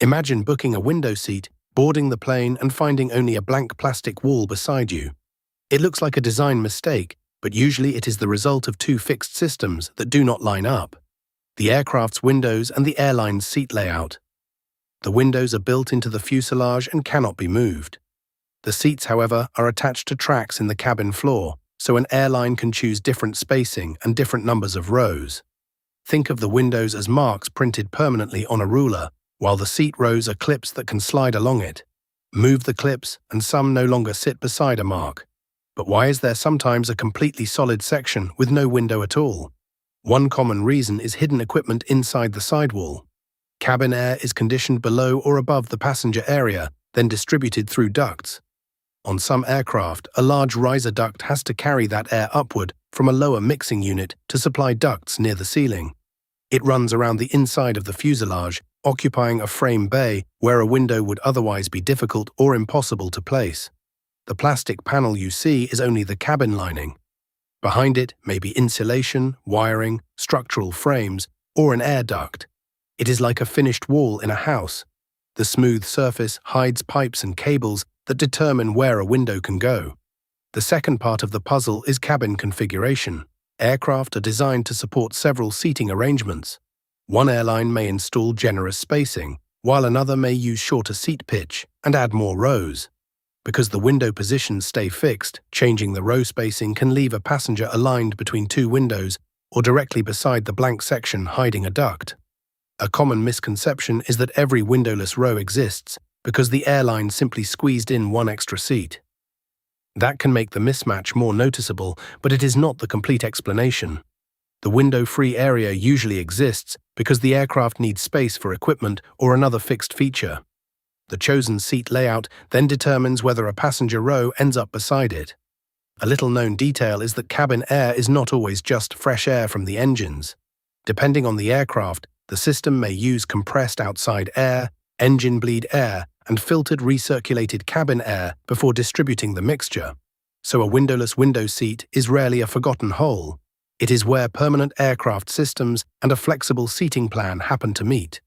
Imagine booking a window seat, boarding the plane and finding only a blank plastic wall beside you. It looks like a design mistake, but usually it is the result of two fixed systems that do not line up: the aircraft's windows and the airline's seat layout. The windows are built into the fuselage and cannot be moved. The seats, however, are attached to tracks in the cabin floor, so an airline can choose different spacing and different numbers of rows. Think of the windows as marks printed permanently on a ruler, while the seat rows are clips that can slide along it. Move the clips, and some no longer sit beside a mark. But why is there sometimes a completely solid section with no window at all? One common reason is hidden equipment inside the sidewall. Cabin air is conditioned below or above the passenger area, then distributed through ducts. On some aircraft, a large riser duct has to carry that air upward from a lower mixing unit to supply ducts near the ceiling. It runs around the inside of the fuselage, occupying a frame bay where a window would otherwise be difficult or impossible to place. The plastic panel you see is only the cabin lining. Behind it may be insulation, wiring, structural frames, or an air duct. It is like a finished wall in a house. The smooth surface hides pipes and cables that determine where a window can go. The second part of the puzzle is cabin configuration. Aircraft are designed to support several seating arrangements. One airline may install generous spacing, while another may use shorter seat pitch and add more rows. Because the window positions stay fixed, changing the row spacing can leave a passenger aligned between two windows or directly beside the blank section hiding a duct. A common misconception is that every windowless row exists because the airline simply squeezed in one extra seat. That can make the mismatch more noticeable, but it is not the complete explanation. The window-free area usually exists because the aircraft needs space for equipment or another fixed feature. The chosen seat layout then determines whether a passenger row ends up beside it. A little-known detail is that cabin air is not always just fresh air from the engines. Depending on the aircraft, the system may use compressed outside air, engine bleed air, and filtered recirculated cabin air before distributing the mixture. So a windowless window seat is rarely a forgotten hole. It is where permanent aircraft systems and a flexible seating plan happen to meet.